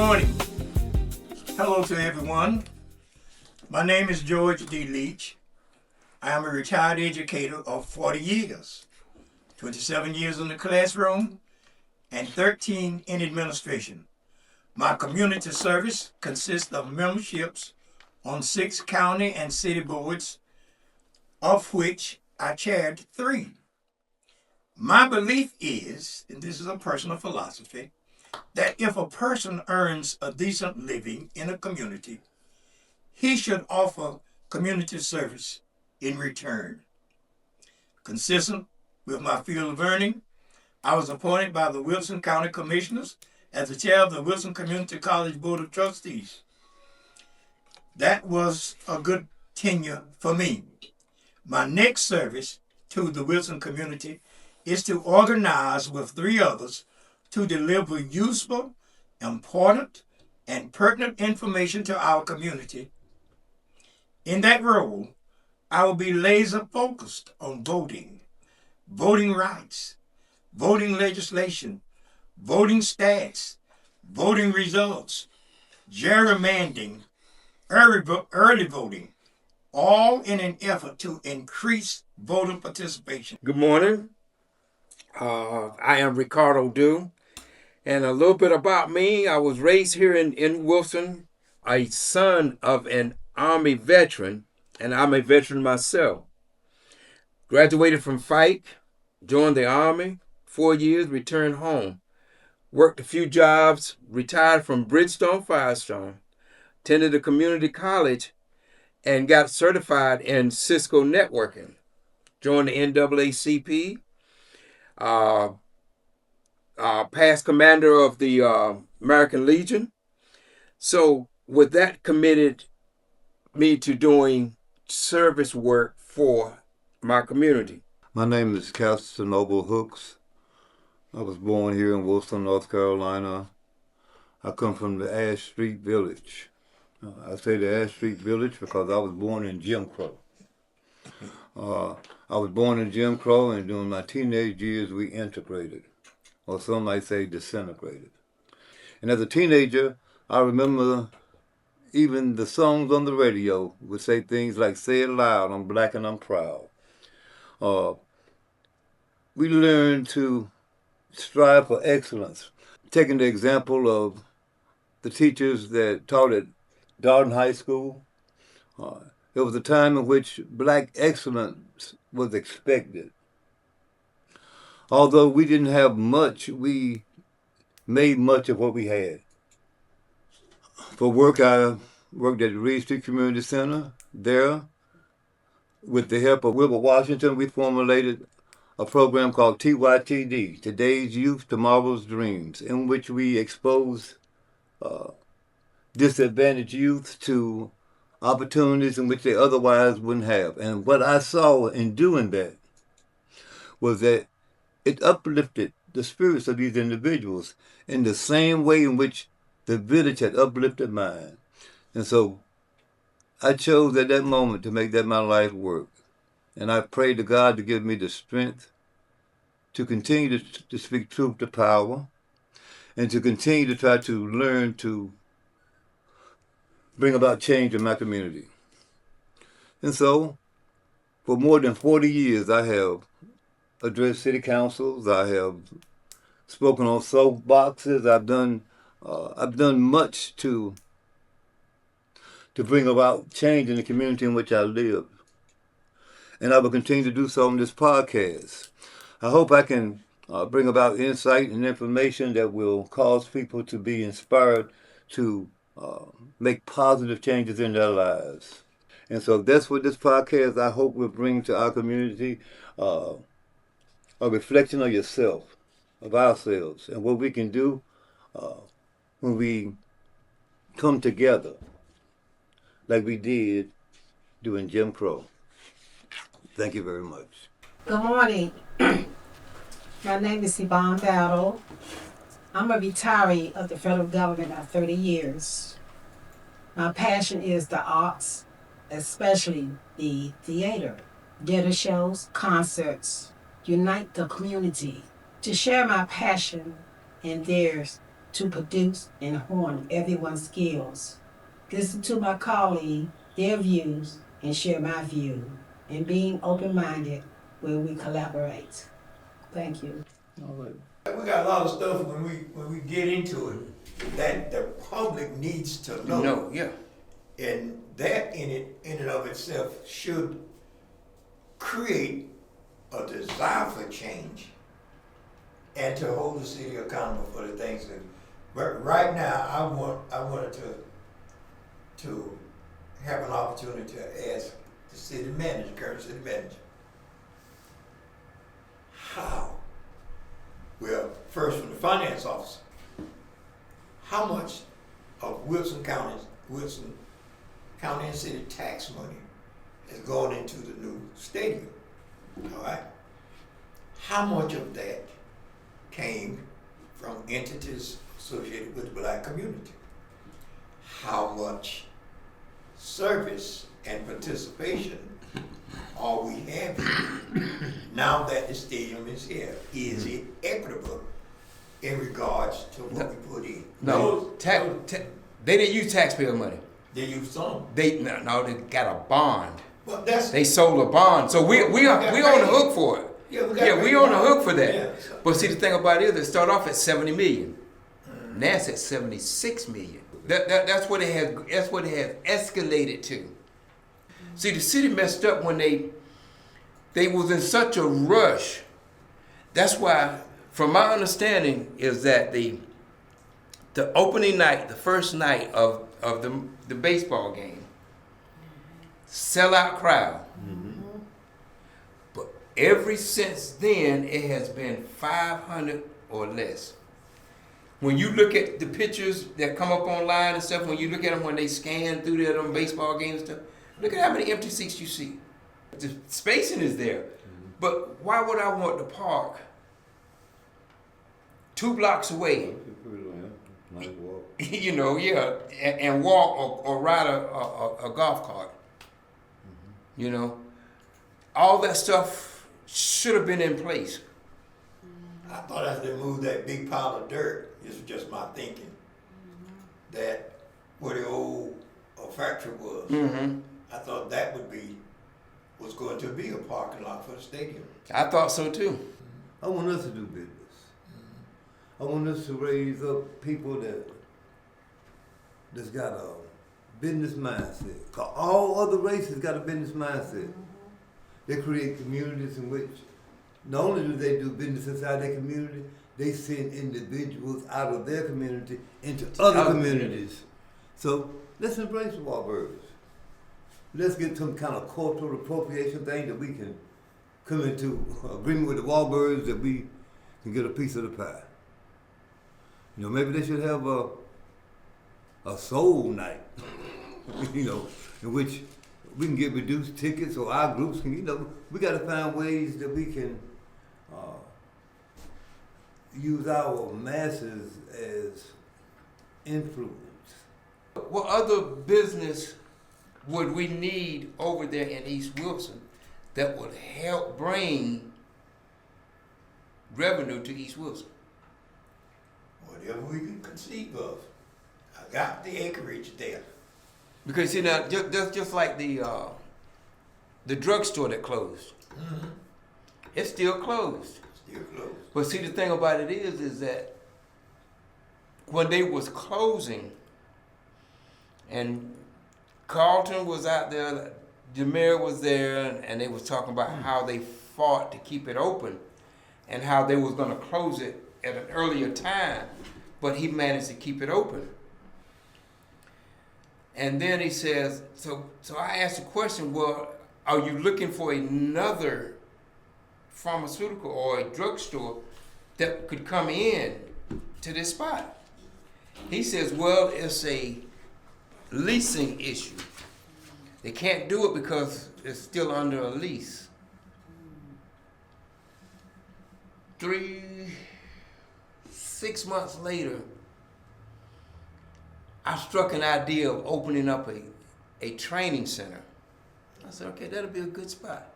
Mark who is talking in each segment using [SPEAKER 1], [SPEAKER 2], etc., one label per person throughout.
[SPEAKER 1] morning. Hello to everyone. My name is George D. Leach. I am a retired educator of 40 years, 27 years in the classroom, and 13 in administration. My community service consists of memberships on 6 county and city boards, of which I chaired 3. My belief is, and this is a personal philosophy, that if a person earns a decent living in a community, he should offer community service in return. Consistent with my field of learning, I was appointed by the Wilson County Commissioners as the chair of the Wilson Community College Board of Trustees. That was a good tenure for me. My next service to the Wilson community is to organize with 3 others to deliver useful, important, and pertinent information to our community. In that role, I will be laser focused on voting, voting rights, voting legislation, voting stats, voting results, gerrymandering, early voting, all in an effort to increase voter participation.
[SPEAKER 2] Good morning. I am Ricardo Dew. And a little bit about me, I was raised here in Wilson, a son of an Army veteran, and I'm a veteran myself. Graduated from Fike, joined the Army, 4 years, returned home. Worked a few jobs, retired from Bridgestone Firestone, attended a community college, and got certified in Cisco networking. Joined the NAACP, past commander of the American Legion. So with that committed me to doing service work for my community.
[SPEAKER 3] My name is Casanova Hooks. I was born here in Wilson, North Carolina. I come from the Ash Street Village. I say the Ash Street Village because I was born in Jim Crow. I was born in Jim Crow, and during my teenage years we integrated, or some might say disintegrated. And as a teenager, I remember even the songs on the radio would say things like, "Say it loud, I'm black and I'm proud." We learned to strive for excellence. Taking the example of the teachers that taught at Darden High School, it was a time in which black excellence was expected. Although we didn't have much, we made much of what we had. For work, I worked at the Reed Street Community Center. There, with the help of Wilbur Washington, we formulated a program called TYTD, Today's Youth, Tomorrow's Dreams, in which we exposed disadvantaged youth to opportunities in which they otherwise wouldn't have. And what I saw in doing that was that it uplifted the spirits of these individuals in the same way in which the village had uplifted mine. And so I chose at that moment to make that my life work. And I prayed to God to give me the strength to continue to speak truth to power and to continue to try to learn to bring about change in my community. And so, for more than 40 years, I have addressed city councils. I have spoken on soapboxes. I've done much to bring about change in the community in which I live. And I will continue to do so on this podcast. I hope I can bring about insight and information that will cause people to be inspired to make positive changes in their lives. And so that's what this podcast, I hope, will bring to our community, a reflection of yourself, of ourselves, and what we can do when we come together like we did during Jim Crow. Thank you very much.
[SPEAKER 4] Good morning. My name is Yvonne Battle. I'm a retiree of the federal government of 30 years. My passion is the arts, especially the theater. Theater shows, concerts, unite the community. To share my passion and theirs to produce and hone everyone's skills. Listen to my colleague, their views, and share my view, and being open-minded where we collaborate. Thank you.
[SPEAKER 3] All right.
[SPEAKER 1] We got a lot of stuff when we get into it that the public needs to know.
[SPEAKER 2] No, yeah.
[SPEAKER 1] And that in and of itself should create a desire for change and to hold the city accountable for the things that. But right now, I wanted to have an opportunity to ask the city manager, current city manager, how? Well, first from the finance officer, how much of Wilson County and city tax money has gone into the new stadium? All right. How much of that came from entities associated with the black community? How much service and participation are we having now that the stadium is here? Is it equitable in regards to what we put in?
[SPEAKER 2] No, they didn't use taxpayer money.
[SPEAKER 1] They use some.
[SPEAKER 2] They got a bond.
[SPEAKER 1] Well, that's
[SPEAKER 2] They sold a bond, so we on the hook for it.
[SPEAKER 1] Yeah,
[SPEAKER 2] we on the hook for that.
[SPEAKER 1] Yeah.
[SPEAKER 2] But see, the thing about it is, it started off at 70 million. Now it's at 76 million. That's what it has. That's what it has escalated to. See, the city messed up when they was in such a rush. That's why, from my understanding, is that the opening night, the first night of the baseball game, sellout crowd. But ever since then, it has been 500 or less. When you look at the pictures that come up online and stuff, when you look at them when they scan through there on baseball games and stuff, look at how many empty seats you see. The spacing is there. But why would I want to park 2 blocks away, you know, and walk or ride a golf cart? You know, all that stuff should have been in place.
[SPEAKER 1] I thought after they moved that big pile of dirt, this is just my thinking, that where the old factory was, I thought that was going to be a parking lot for the stadium.
[SPEAKER 2] I thought so too.
[SPEAKER 3] I want us to do business. I want us to raise up people that's got a business mindset. 'Cause all other races got a business mindset. They create communities in which not only do they do business inside their community, they send individuals out of their community into other communities. So let's embrace the Warbirds. Let's get some kind of cultural appropriation thing that we can come into agreement with the Warbirds that we can get a piece of the pie. You know, maybe they should have a soul night, you know, in which we can get reduced tickets, or our groups can, you know, we got to find ways that we can use our masses as influence.
[SPEAKER 2] What other business would we need over there in East Wilson that would help bring revenue to East Wilson?
[SPEAKER 1] Whatever we can conceive of. I got the acreage there.
[SPEAKER 2] Because you know, just like the drugstore that closed, it's still closed.
[SPEAKER 1] Still closed.
[SPEAKER 2] But see, the thing about it is that when they was closing, and Carlton was out there, the mayor was there, and they was talking about how they fought to keep it open, and how they was going to close it at an earlier time, but he managed to keep it open. And then he says, so I asked the question, well, are you looking for another pharmaceutical or a drugstore that could come in to this spot? He says, well, it's a leasing issue. They can't do it because it's still under a lease. 6 months later, I struck an idea of opening up a training center. I said, okay, that'll be a good spot.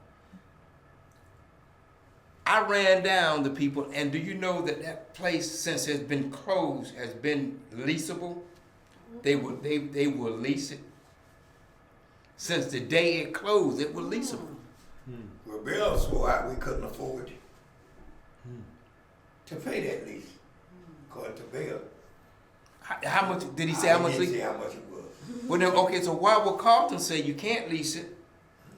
[SPEAKER 2] I ran down the people, and do you know that that place, since it's been closed, has been leasable? They will lease it. Since the day it closed, it was leasable.
[SPEAKER 1] Well, Bill swore out we couldn't afford to pay that lease, according to Bill.
[SPEAKER 2] How much did he say? How much
[SPEAKER 1] He didn't
[SPEAKER 2] lease?
[SPEAKER 1] say how much it was.
[SPEAKER 2] Well, then, okay. So why would Carlton say you can't lease it,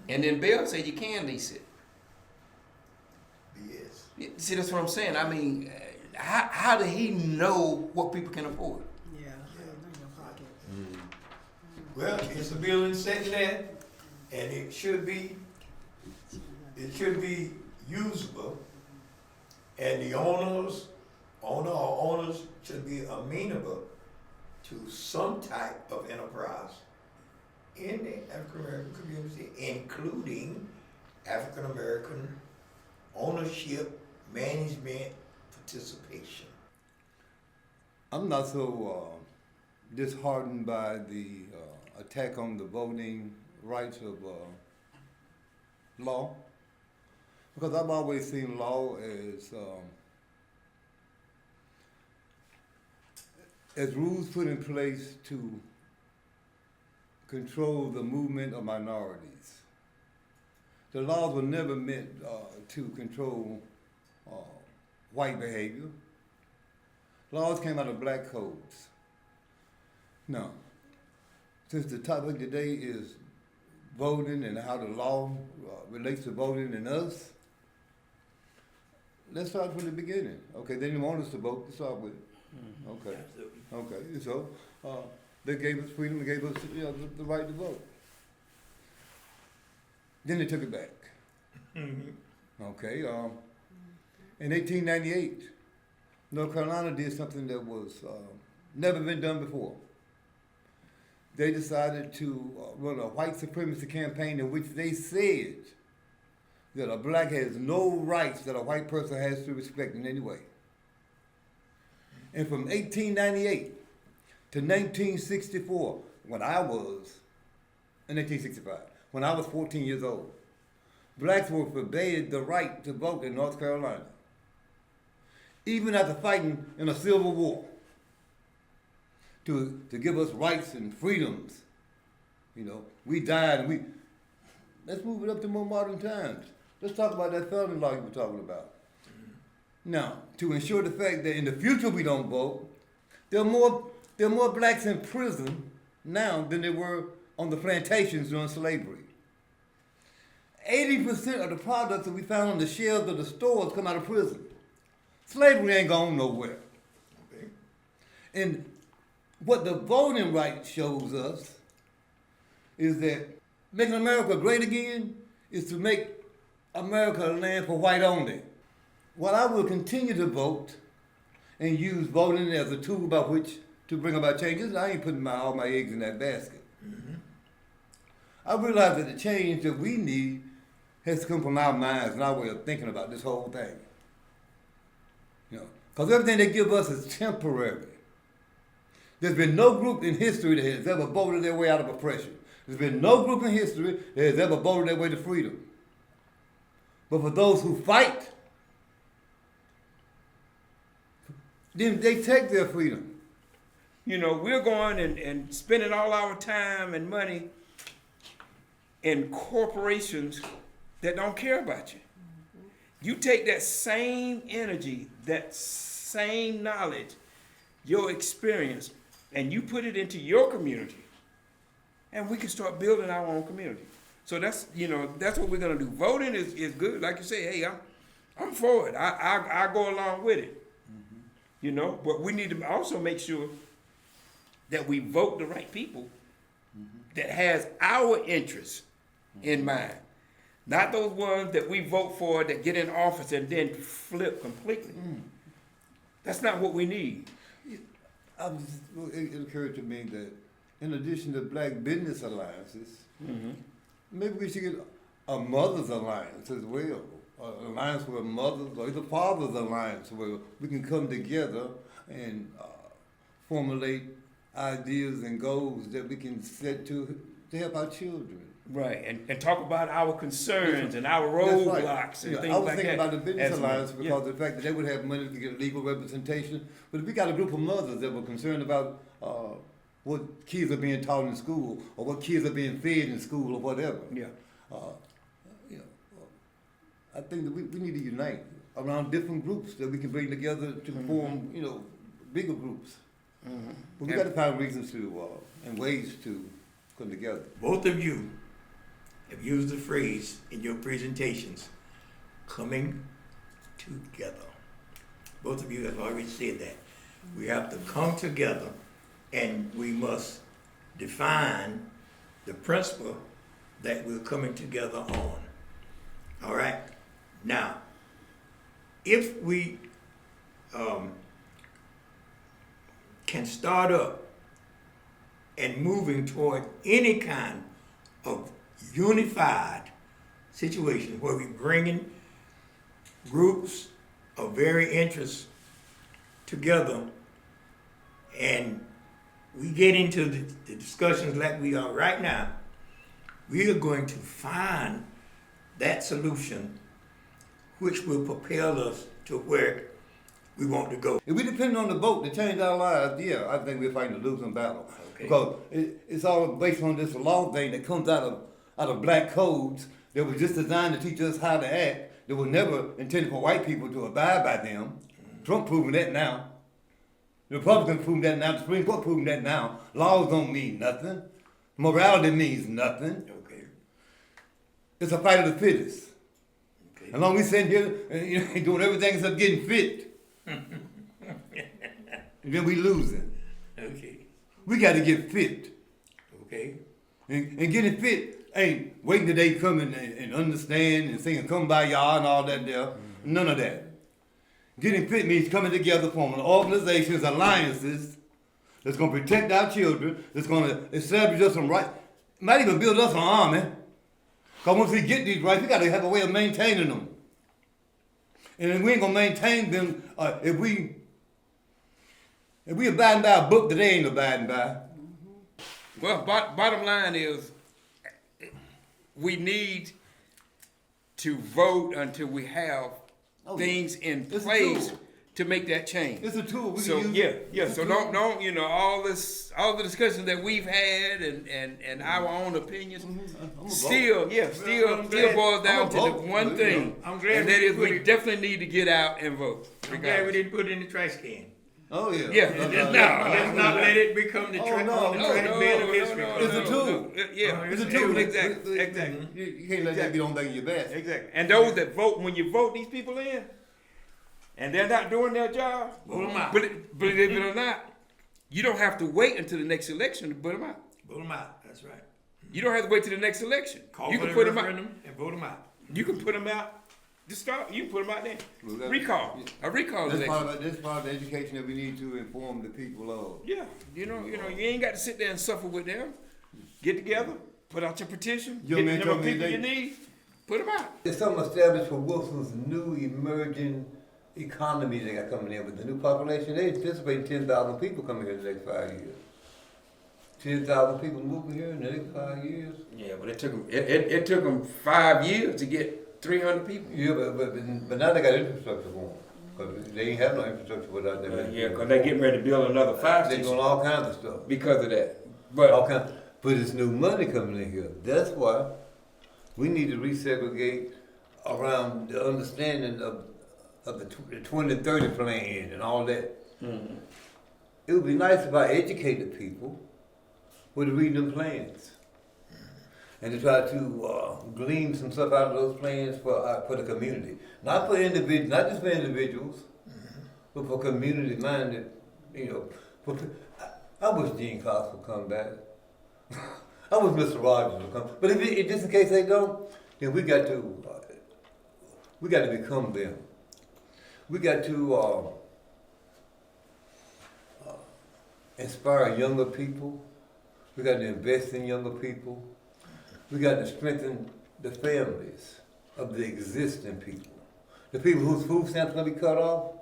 [SPEAKER 2] and then Bill say you can lease it?
[SPEAKER 1] Yes.
[SPEAKER 2] See, that's what I'm saying. I mean, how did he know what people can afford?
[SPEAKER 4] Yeah, in your pocket.
[SPEAKER 1] Well, it's a building sitting there, and it should be usable, and the owner or owners should be amenable to some type of enterprise in the African American community, including African American ownership, management, participation.
[SPEAKER 3] I'm not so disheartened by the attack on the voting rights of law, because I've always seen law as rules put in place to control the movement of minorities. The laws were never meant to control white behavior. Laws came out of black codes. Now, since the topic today is voting and how the law relates to voting and us, let's start from the beginning. Okay, they didn't want us to vote to start with. Okay. Okay, so they gave us freedom, they gave us the right to vote. Then they took it back. Okay, in 1898, North Carolina did something that was never been done before. They decided to run a white supremacy campaign in which they said that a black has no rights that a white person has to respect in any way. And from 1898 to 1964, when I was, in 1865, when I was 14 years old, blacks were forbade the right to vote in North Carolina, even after fighting in a civil war to give us rights and freedoms. You know, we died and let's move it up to more modern times. Let's talk about that felony law you were talking about. Now, to ensure the fact that in the future we don't vote, there are more blacks in prison now than there were on the plantations during slavery. 80% of the products that we found on the shelves of the stores come out of prison. Slavery ain't gone nowhere.
[SPEAKER 1] Okay.
[SPEAKER 3] And what the voting right shows us is that making America great again is to make America a land for white only. While I will continue to vote and use voting as a tool by which to bring about changes, I ain't putting all my eggs in that basket.
[SPEAKER 1] Mm-hmm.
[SPEAKER 3] I realize that the change that we need has to come from our minds and our way of thinking about this whole thing. You know, because everything they give us is temporary. There's been no group in history that has ever voted their way out of oppression. There's been no group in history that has ever voted their way to freedom. But for those who fight, then they take their freedom.
[SPEAKER 2] You know, we're going and spending all our time and money in corporations that don't care about you. You take that same energy, that same knowledge, your experience, and you put it into your community, and we can start building our own community. So that's what we're gonna do. Voting is good. Like you say, hey, I'm for it. I go along with it. You know, but we need to also make sure that we vote the right people that has our interests in mind. Not those ones that we vote for that get in office and then flip completely. That's not what we need.
[SPEAKER 3] It occurred to me that in addition to black business alliances, maybe we should get a mother's alliance as well. An alliance with mothers or either father's alliance where we can come together and formulate ideas and goals that we can set to help our children.
[SPEAKER 2] Right, and talk about our concerns and our
[SPEAKER 3] That's right.
[SPEAKER 2] roadblocks and
[SPEAKER 3] Yeah,
[SPEAKER 2] things
[SPEAKER 3] I was
[SPEAKER 2] like
[SPEAKER 3] thinking
[SPEAKER 2] that.
[SPEAKER 3] about the Business
[SPEAKER 2] As
[SPEAKER 3] Alliance
[SPEAKER 2] well.
[SPEAKER 3] because of the fact that they would have money to get legal representation. But if we got a group of mothers that were concerned about what kids are being taught in school or what kids are being fed in school or whatever,
[SPEAKER 2] Yeah.
[SPEAKER 3] you know, I think that we need to unite around different groups that we can bring together to form, bigger groups. But we got to find reasons to and ways to come together.
[SPEAKER 1] Both of you have used the phrase in your presentations, coming together. Both of you have already said that. We have to come together and we must define the principle that we're coming together on. All right? Now, if we can start up and moving toward any kind of unified situation where we're bringing groups of very interest together and we get into the discussions like we are right now, we are going to find that solution which will propel us to where we want to go.
[SPEAKER 3] If we depend on the vote to change our lives, yeah, I think we're fighting a losing battle.
[SPEAKER 1] Okay.
[SPEAKER 3] Because it's all based on this law thing that comes out of black codes that was just designed to teach us how to act, that was never intended for white people to abide by them. Trump proving that now. The Republicans proving that now. The Supreme Court proving that now. Laws don't mean nothing. Morality means nothing.
[SPEAKER 1] Okay.
[SPEAKER 3] It's a fight of the fittest.
[SPEAKER 1] Okay.
[SPEAKER 3] As long as we sitting here and doing everything except getting fit, then we losing.
[SPEAKER 1] Okay.
[SPEAKER 3] We got to get fit.
[SPEAKER 1] Okay.
[SPEAKER 3] And getting fit ain't waiting till they come and understand and sing and come by y'all and all that there. None of that. Getting fit means coming together, forming organizations, alliances that's going to protect our children, that's going to establish us some rights, might even build us an army. Because once we get these rights, we got to have a way of maintaining them. And we ain't going to maintain them if we abiding by a book that they ain't abiding by.
[SPEAKER 2] Well, bottom line is we need to vote until we have things in
[SPEAKER 3] It's a
[SPEAKER 2] place
[SPEAKER 3] tool.
[SPEAKER 2] to make that change.
[SPEAKER 3] It's a tool we
[SPEAKER 2] So
[SPEAKER 3] can use.
[SPEAKER 2] yeah.
[SPEAKER 3] It's a
[SPEAKER 2] So
[SPEAKER 3] tool.
[SPEAKER 2] don't all the discussions that we've had and our own opinions
[SPEAKER 3] I'm a
[SPEAKER 2] still boils down to the
[SPEAKER 3] vote.
[SPEAKER 2] one thing,
[SPEAKER 1] I'm glad
[SPEAKER 2] and that
[SPEAKER 1] we
[SPEAKER 2] is
[SPEAKER 1] put
[SPEAKER 2] we
[SPEAKER 1] it-
[SPEAKER 2] definitely need to get out and vote.
[SPEAKER 1] I'm glad we didn't put it in the trash can.
[SPEAKER 3] Oh yeah.
[SPEAKER 2] Yeah.
[SPEAKER 1] Let's not let it become the trash
[SPEAKER 3] no,
[SPEAKER 1] the
[SPEAKER 3] no,
[SPEAKER 1] trash bin of history.
[SPEAKER 3] It's a tool.
[SPEAKER 2] Yeah,
[SPEAKER 3] It's a tool.
[SPEAKER 2] Exactly. Exactly.
[SPEAKER 3] You can't let that be the only thing in your best.
[SPEAKER 2] Exactly. And those that vote, when you vote these people in, and they're not doing their job,
[SPEAKER 1] Vote 'em out.
[SPEAKER 2] believe it or not, you don't have to wait until the next election to put them out.
[SPEAKER 1] Vote them out. That's right.
[SPEAKER 2] You don't have to wait till the next election.
[SPEAKER 1] Call
[SPEAKER 2] You
[SPEAKER 1] for
[SPEAKER 2] can
[SPEAKER 1] the
[SPEAKER 2] put them out.
[SPEAKER 1] referendum and vote them out.
[SPEAKER 2] You can put them out. Just start. You can put them out there.
[SPEAKER 3] Well, that-
[SPEAKER 2] Recall. A recall
[SPEAKER 3] That's
[SPEAKER 2] election.
[SPEAKER 3] part of the education that we need to inform the people of.
[SPEAKER 2] Yeah. You ain't got to sit there and suffer with them. Get together. Put out your petition.
[SPEAKER 3] Your
[SPEAKER 2] Get
[SPEAKER 3] man
[SPEAKER 2] the
[SPEAKER 3] told
[SPEAKER 2] number
[SPEAKER 3] me
[SPEAKER 2] of people you
[SPEAKER 3] they-
[SPEAKER 2] need. Put them out.
[SPEAKER 3] There's something established for Wilson's new emerging economy they got coming in with the new population. They anticipate 10,000 people coming here in the next 5 years. 10,000 people moving here in the next 5 years.
[SPEAKER 2] Yeah, but it took them 5 years to get 300 people.
[SPEAKER 3] Yeah, but now they got infrastructure for them. Because they ain't have no infrastructure without them.
[SPEAKER 2] Yeah, because they're getting ready to build another fire
[SPEAKER 3] They're
[SPEAKER 2] station
[SPEAKER 3] doing all kinds of stuff.
[SPEAKER 2] because of that.
[SPEAKER 3] All
[SPEAKER 2] But
[SPEAKER 3] kinds. But it's new money coming in here. That's why we need to resegregate around the understanding of the 2030 plan and all that. It would be nice if I educated people with reading them plans and to try to glean some stuff out of those plans for the community, not for individuals, not just for individuals, but for community-minded. I wish Gene Cox would come back. I wish Mr. Rogers would come. But if just in case they don't, then we got to become them. We got to inspire younger people. We got to invest in younger people. We got to strengthen the families of the existing people. The people whose food stamps going to be cut off.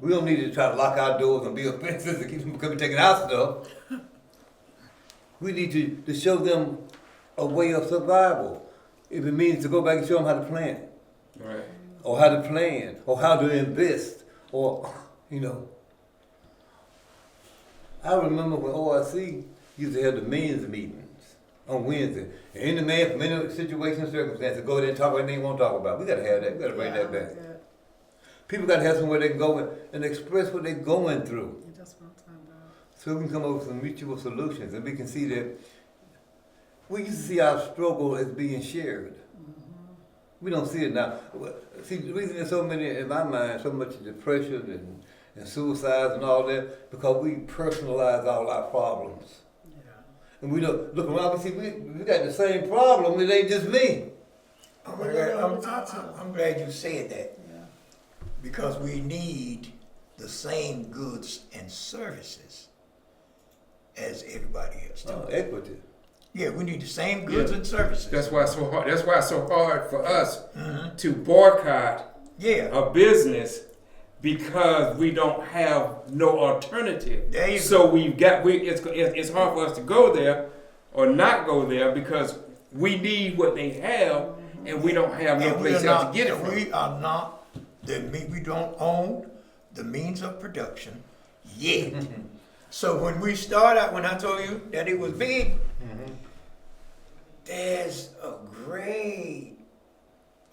[SPEAKER 3] We don't need to try to lock our doors and build fences and keep them from coming taking our stuff. We need to show them a way of survival. If it means to go back and show them how to plant,
[SPEAKER 2] Right.
[SPEAKER 3] or how to plan, or how to invest, or, you know. I remember when OIC used to have the men's meetings on Wednesday. And any man from any situation or circumstance go there and talk about anything they want to talk about. We got to have that. We got to bring that back. People got to have somewhere they can go and express what they're going through. So we can come up with some mutual solutions, and we can see that we used to see our struggle as being shared. We don't see it now. See, the reason there's so many, in my mind, so much depression and suicides and all that, because we personalize all our problems. And we don't look around and see we got the same problem, it ain't just me.
[SPEAKER 1] I'm glad you said that. Because we need the same goods and services as everybody else.
[SPEAKER 3] Equity.
[SPEAKER 1] Yeah, we need the same goods and services.
[SPEAKER 2] That's why it's so hard. That's why it's so hard for us to boycott a business, because we don't have no alternative.
[SPEAKER 1] There you
[SPEAKER 2] so it's hard for us to go there or not go there, because we need what they have and we don't have no place else to get it from.
[SPEAKER 1] We are not we don't own the means of production yet. So when we start out, when I told you that it was big, there's a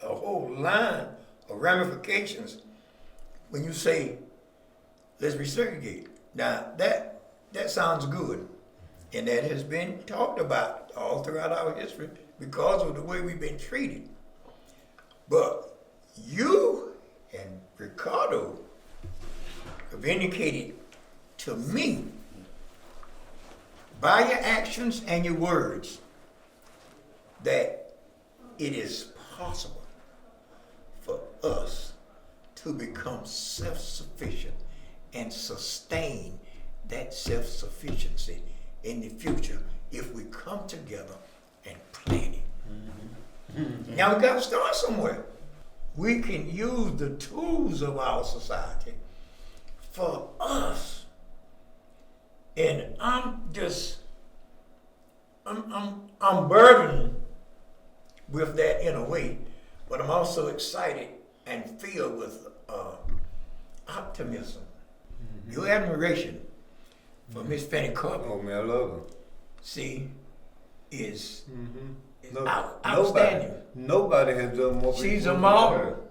[SPEAKER 1] whole line of ramifications when you say, let's resegregate. Now that sounds good, and that has been talked about all throughout our history because of the way we've been treated. But you and Ricardo have indicated to me, by your actions and your words, that it is possible for us to become self-sufficient and sustain that self-sufficiency in the future if we come together and plan it. Now we got to start somewhere. We can use the tools of our society for us. And I'm burdened with that in a way, but I'm also excited and filled with optimism. Your admiration for Miss Fanny Carter,
[SPEAKER 3] Oh man, I love her.
[SPEAKER 1] see, is
[SPEAKER 3] No,
[SPEAKER 1] outstanding.
[SPEAKER 3] Nobody has done more.
[SPEAKER 1] She's
[SPEAKER 3] for
[SPEAKER 1] a
[SPEAKER 3] her.
[SPEAKER 1] model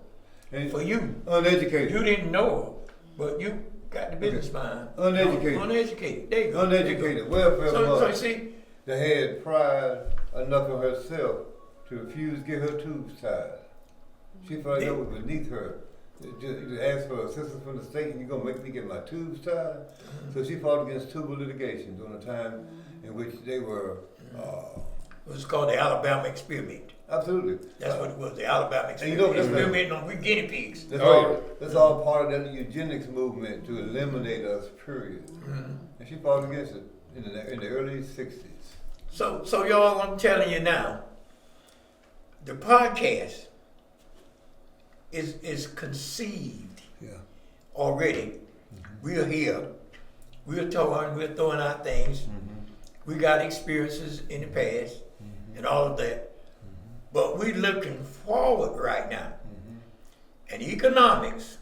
[SPEAKER 3] And
[SPEAKER 1] for you.
[SPEAKER 3] uneducated.
[SPEAKER 1] You didn't know her, but you got the business mind.
[SPEAKER 3] Uneducated.
[SPEAKER 1] Uneducated. There you go.
[SPEAKER 3] Uneducated, welfare
[SPEAKER 1] So
[SPEAKER 3] mother
[SPEAKER 1] you see,
[SPEAKER 3] that had pride enough in herself to refuse to get her tubes tied. She felt that was beneath her. You ask for assistance from the state and you're going to make me get my tubes tied? So she fought against tubal litigation during a time in which they were...
[SPEAKER 1] it was called the Alabama experiment.
[SPEAKER 3] Absolutely.
[SPEAKER 1] That's what it was, the Alabama
[SPEAKER 3] And you know,
[SPEAKER 1] experiment. Experimenting on we guinea pigs.
[SPEAKER 3] That's all part of that eugenics movement to eliminate us, period. And she fought against it in the early 60s.
[SPEAKER 1] So y'all, I'm telling you now, the podcast is conceived already. We're here. We're throwing out things. We got experiences in the past and all of that. But we're looking forward right now. And economics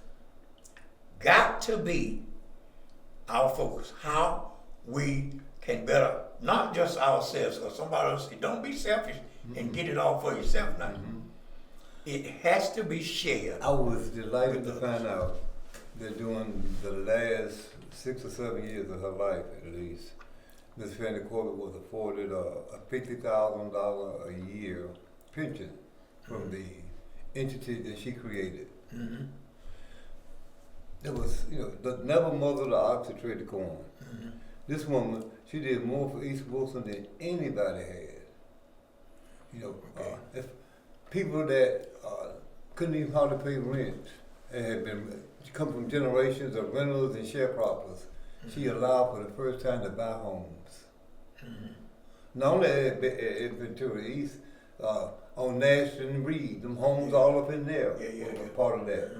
[SPEAKER 1] got to be our focus. How we can better, not just ourselves, or somebody else say, don't be selfish and get it all for yourself now. It has to be shared.
[SPEAKER 3] I was delighted to find out that during the last 6 or 7 years of her life, at least, Ms. Fanny Corbett was afforded a $50,000 a year pension from the entity that she created. That was, never mothered or ox or trade the corn. This woman, she did more for East Wilson than anybody had. If people that couldn't even hardly pay rent and had been come from generations of renters and sharecroppers, she allowed for the first time to buy homes. Not only at Ventura East, on Nash and Reed, them homes all up in there were part of that.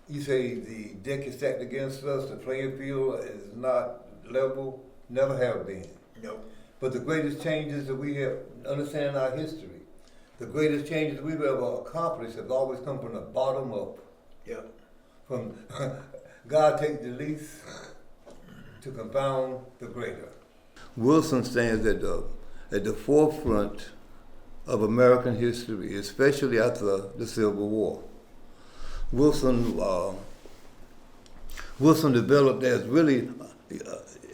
[SPEAKER 3] You say the deck is stacked against us, the playing field is not level. Never have been.
[SPEAKER 1] No.
[SPEAKER 3] But the greatest changes that we have understanding our history, the greatest changes we've ever accomplished have always come from the bottom up.
[SPEAKER 1] Yeah.
[SPEAKER 3] From God take the least to confound the greater. Wilson stands at the forefront of American history, especially after the Civil War. Wilson developed as really,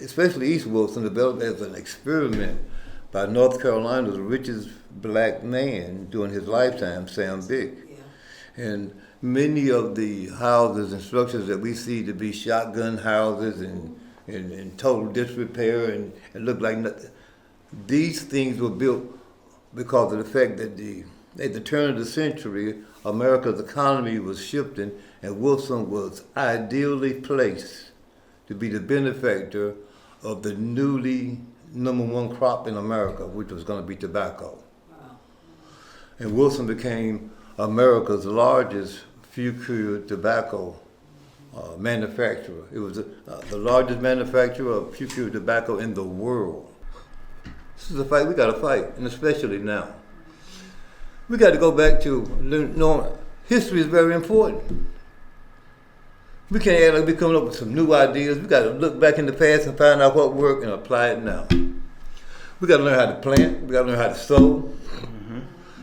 [SPEAKER 3] especially East Wilson, developed as an experiment by North Carolina's richest black man during his lifetime, Sam Vick. Yeah. And many of the houses and structures that we see to be shotgun houses and in total disrepair and look like nothing, these things were built because of the fact that at the turn of the century, America's economy was shifting, and Wilson was ideally placed to be the benefactor of the newly #1 crop in America, which was going to be tobacco. Wow. And Wilson became America's largest few-cured tobacco manufacturer. It was the largest manufacturer of few-cured tobacco in the world. This is a fight we got to fight, and especially now. We got to go back to knowing history is very important. We can't act like we're coming up with some new ideas. We got to look back in the past and find out what worked and apply it now. We got to learn how to plant. We got to learn how to sow. Mm-hmm.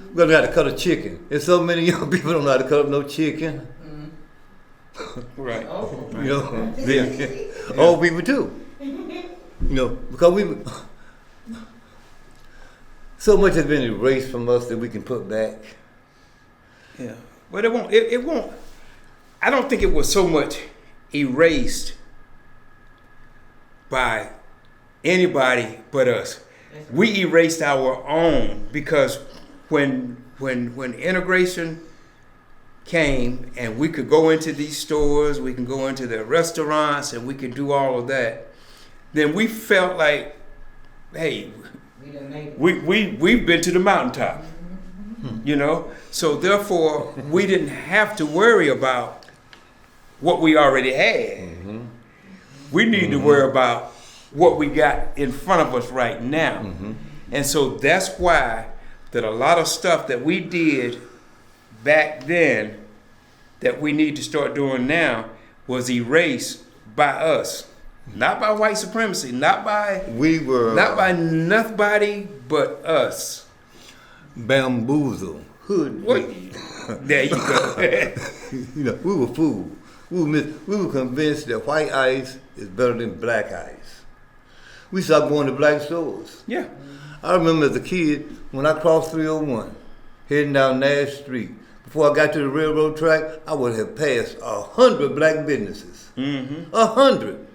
[SPEAKER 3] We got to learn how to cut a chicken. And so many young people don't know how to cut up no chicken.
[SPEAKER 2] Right.
[SPEAKER 4] Oh.
[SPEAKER 3] You know, yeah. Old people too. You know, because so much has been erased from us that we can put back.
[SPEAKER 2] Yeah, but it won't. I don't think it was so much erased by anybody but us. We erased our own because when integration came and we could go into these stores, we can go into the restaurants, and we could do all of that, then we felt like, hey, we've been to the mountaintop, you know? So therefore, we didn't have to worry about what we already had. Mm-hmm. We need to worry about what we got in front of us right now. Mm-hmm. And so that's why that a lot of stuff that we did back then that we need to start doing now was erased by us. Not by white supremacy, not by nobody but us.
[SPEAKER 3] Bamboozled, hoodwinked.
[SPEAKER 2] There you go.
[SPEAKER 3] You know, we were fooled. We were convinced that white ice is better than black ice. We stopped going to black stores.
[SPEAKER 2] Yeah.
[SPEAKER 3] I remember as a kid when I crossed 301, heading down Nash Street. Before I got to the railroad track, I would have passed 100 black businesses. 100.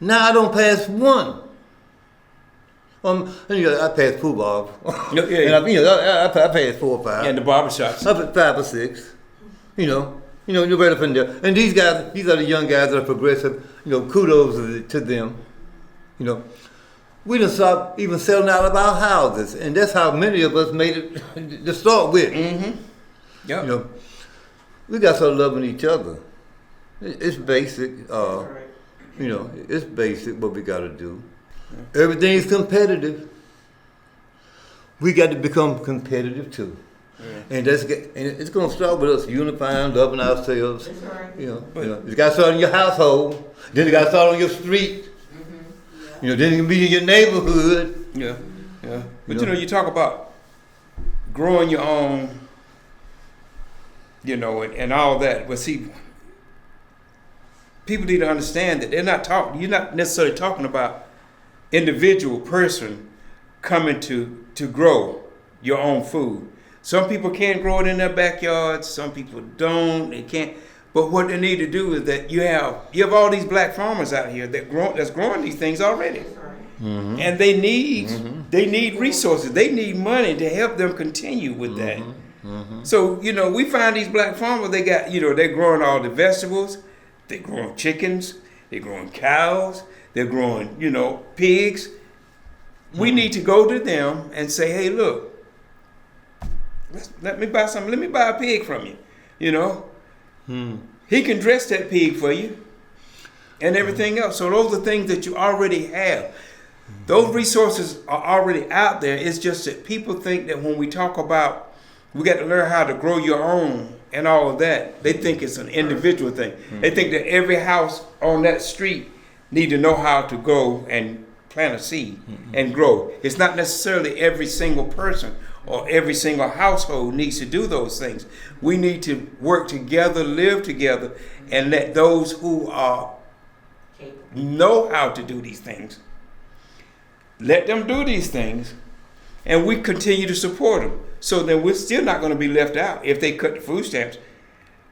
[SPEAKER 3] Now I don't pass one. I passed football.
[SPEAKER 2] Yeah.
[SPEAKER 3] And I passed 4 or 5.
[SPEAKER 2] And the barbershops.
[SPEAKER 3] Up at 5 or 6. You're right up in there. And these are the young guys that are progressive. Kudos to them. We done stopped even selling out of our houses, and that's how many of us made it to start with.
[SPEAKER 2] Mm-hmm. Yep.
[SPEAKER 3] We got to start loving each other. It's basic. It's basic what we got to do. Yeah. Everything's competitive. We got to become competitive too. Yeah. And it's going to start with us unifying, loving ourselves. That's right. It's got to start in your household. Then it got to start on your street. Mm-hmm. Yeah. Then it can be in your neighborhood.
[SPEAKER 2] Yeah. Yeah. But you talk about growing your own, and all that. But see, people need to understand that you're not necessarily talking about individual person coming to grow your own food. Some people can grow it in their backyards, some people don't, they can't. But what they need to do is that you have all these black farmers out here that's growing these things already. Mm-hmm. And they need resources. They need money to help them continue with that. Mm-hmm. So, we find these black farmers, they got, they're growing all the vegetables. They're growing chickens, they're growing cows, they're growing, pigs. We need to go to them and say, hey, look, let me buy something. Let me buy a pig from you, He can dress that pig for you. and everything else. So those are things that you already have. Those resources are already out there. It's just that people think that when we talk about we got to learn how to grow your own and all of that, they think it's an individual thing. They think that every house on that street need to know how to go and plant a seed and grow. It's not necessarily every single person or every single household needs to do those things. We need to work together, live together, and let those who know how to do these things, let them do these things, and we continue to support them. So then we're still not going to be left out if they cut the food stamps.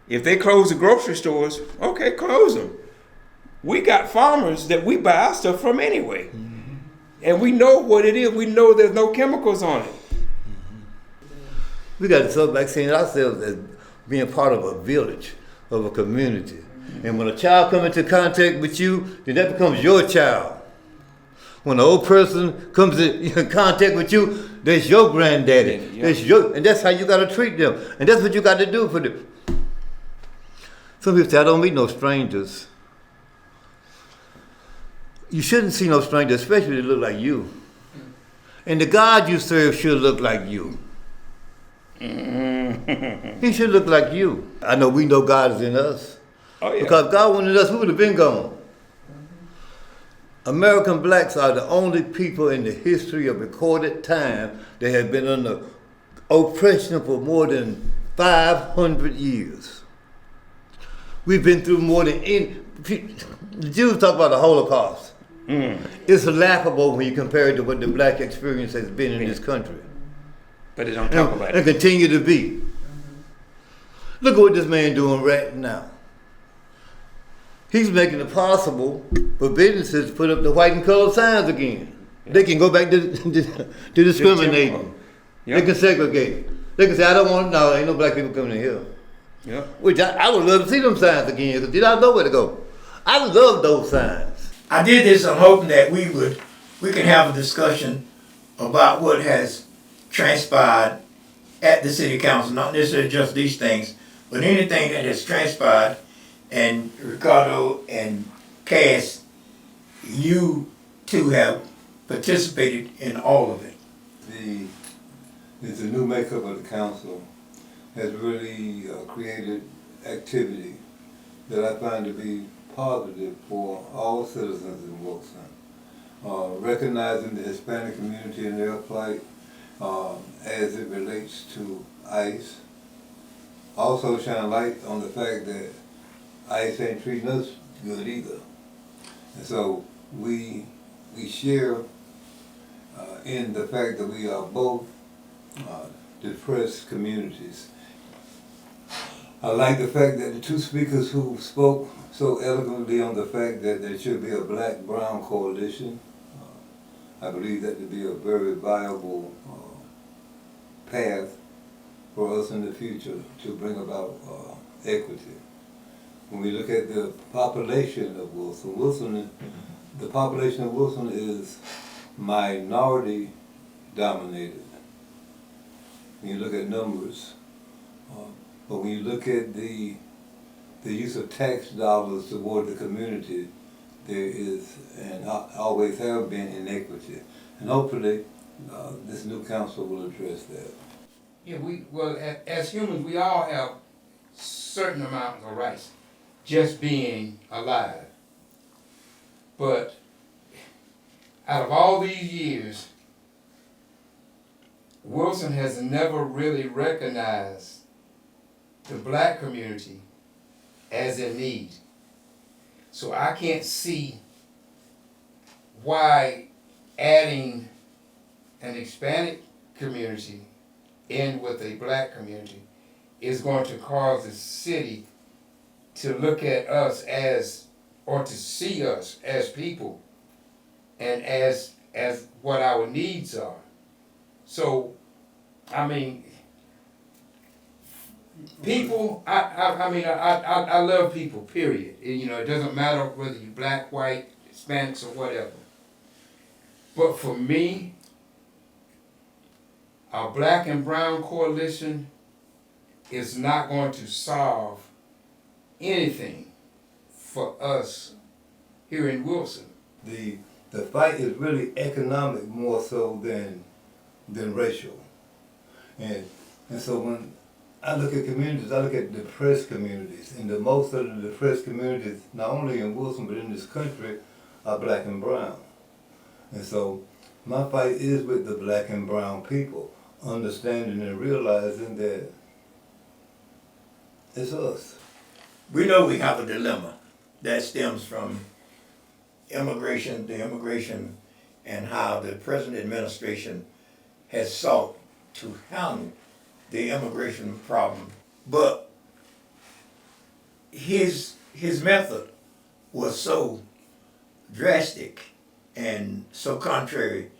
[SPEAKER 2] If they close the grocery stores, okay, close them. We got farmers that we buy our stuff from anyway. And we know what it is. We know there's no chemicals on it.
[SPEAKER 3] We got to start back seeing ourselves as being part of a village, of a community. And when a child comes into contact with you, then that becomes your child. When an old person comes in contact with you, that's your granddaddy.
[SPEAKER 2] Yeah.
[SPEAKER 3] And that's how you got to treat them. And that's what you got to do for them. Some people say, I don't meet no strangers. You shouldn't see no stranger, especially if they look like you. And the God you serve should look like you. He should look like you. I know we know God is in us.
[SPEAKER 2] Oh, yeah.
[SPEAKER 3] Because if God wanted us, we would have been gone. American blacks are the only people in the history of recorded time that have been under oppression for more than 500 years. We've been through more than any. The Jews talk about the Holocaust. It's laughable when you compare it to what the black experience has been in this country.
[SPEAKER 2] But they don't talk about
[SPEAKER 3] And
[SPEAKER 2] it.
[SPEAKER 3] continue to be. Look at what this man doing right now. He's making it possible for businesses to put up the white and colored signs again. Yeah. They can go back to discriminating.
[SPEAKER 2] Yeah.
[SPEAKER 3] They can segregate. They can say, I don't want, no, ain't no black people coming in here.
[SPEAKER 2] Yeah.
[SPEAKER 3] Which I would love to see them signs again, because they don't know where to go. I love those signs.
[SPEAKER 1] I did this. I'm hoping that we can have a discussion about what has transpired at the city council, not necessarily just these things, but anything that has transpired. And Ricardo and Cass, you two have participated in all of it.
[SPEAKER 3] The new makeup of the council has really created activity that I find to be positive for all citizens in Wilson. Recognizing the Hispanic community and their plight as it relates to ICE. Also shine light on the fact that ICE ain't treating us good either. And so we share in the fact that we are both depressed communities. I like the fact that the two speakers who spoke so eloquently on the fact that there should be a black-brown coalition. I believe that to be a very viable path for us in the future to bring about equity. When we look at the population of Wilson, the population of Wilson is minority dominated. When you look at numbers, but when you look at the use of tax dollars toward the community, there is and always have been inequity. And hopefully this new council will address that.
[SPEAKER 2] Yeah, as humans, we all have certain amounts of rights. Just being alive. But out of all these years, Wilson has never really recognized the black community as in need. So I can't see why adding an Hispanic community in with a black community is going to cause the city to look at us as, or to see us as people and as what our needs are. So, I mean, people, I love people, period. You know, it doesn't matter whether you're black, white, Hispanics, or whatever. But for me, a black and brown coalition is not going to solve anything for us here in Wilson.
[SPEAKER 3] The fight is really economic more so than racial. And so when I look at communities, I look at depressed communities, and the most of the depressed communities, not only in Wilson but in this country, are black and brown. And so my fight is with the black and brown people, understanding and realizing that it's us.
[SPEAKER 1] We know we have a dilemma that stems from the immigration and how the present administration has sought to handle the immigration problem. But his method was so drastic and so contrary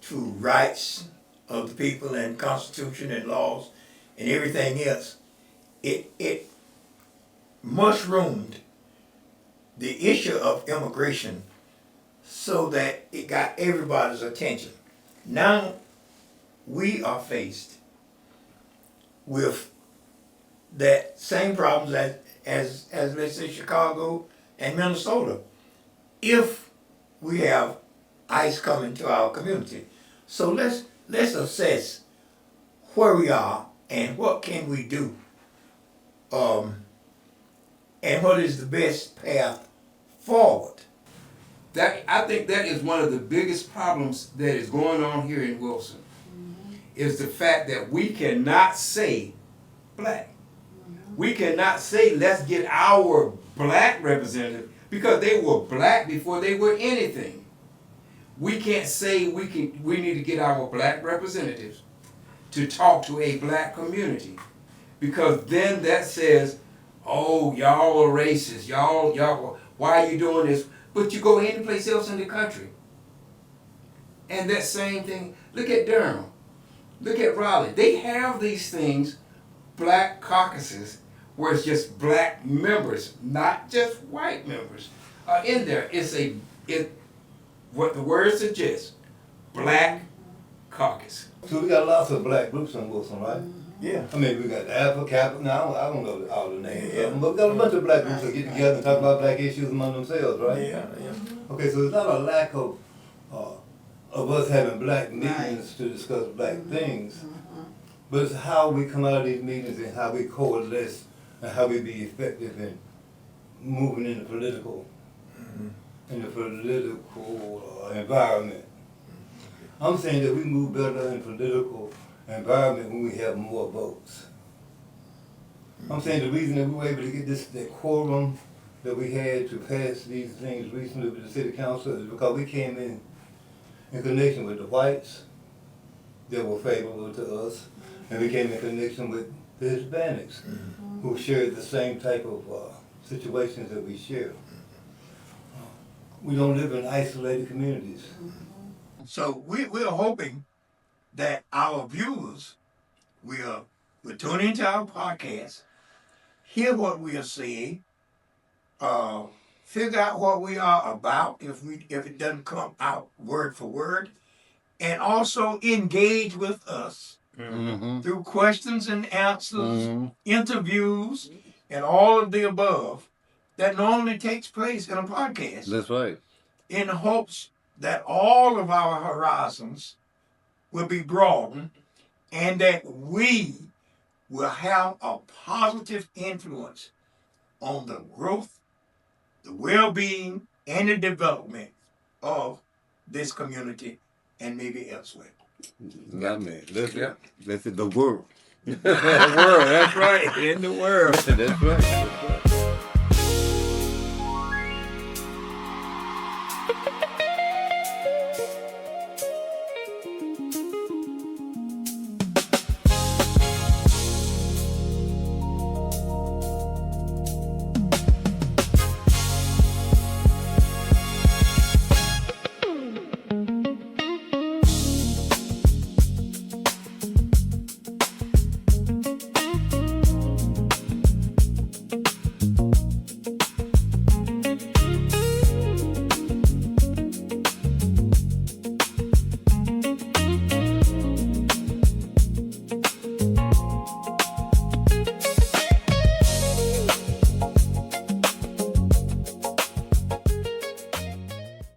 [SPEAKER 1] to rights of the people and constitution and laws and everything else. It mushroomed the issue of immigration so that it got everybody's attention. Now we are faced with that same problems as let's say Chicago and Minnesota. If we have ICE coming to our community. So let's assess where we are and what can we do. And what is the best path forward.
[SPEAKER 2] I think that is one of the biggest problems that is going on here in Wilson, is the fact that we cannot say black. We cannot say let's get our black representative, because they were black before they were anything. We can't say we need to get our black representatives to talk to a black community, because then that says, oh, y'all are racist, y'all, why are you doing this? But you go any place else in the country, and that same thing, look at Durham, look at Raleigh. They have these things, black caucuses, where it's just black members, not just white members, are in there. What the word suggests, black caucus.
[SPEAKER 3] So we got lots of black groups in Wilson, right?
[SPEAKER 1] Yeah.
[SPEAKER 3] I mean, we got the Alpha Kappa. Now I don't know all the names,
[SPEAKER 1] Yeah.
[SPEAKER 3] but we got a bunch of black groups that get together and talk about black issues among themselves, right?
[SPEAKER 1] Yeah.
[SPEAKER 3] Okay, so it's not a lack of us having black meetings to discuss black things, but it's how we come out of these meetings and how we coalesce and how we be effective in moving in the political environment. I'm saying that we move better in political environment when we have more votes. I'm saying the reason that we were able to get that quorum that we had to pass these things recently with the city council is because we came in connection with the whites that were favorable to us, and we came in connection with the Hispanics who shared the same type of situations that we share. We don't live in isolated communities.
[SPEAKER 1] So we're hoping that our viewers will tune into our podcast, hear what we are saying, figure out what we are about if it doesn't come out word for word, and also engage with us through questions and answers, interviews, and all of the above that normally takes place in a podcast.
[SPEAKER 3] That's right.
[SPEAKER 1] In hopes that all of our horizons will be broadened and that we will have a positive influence on the growth, the well-being, and the development of this community and maybe elsewhere.
[SPEAKER 3] Got me. That's the world.
[SPEAKER 2] The world, that's right, in the world.
[SPEAKER 3] That's right.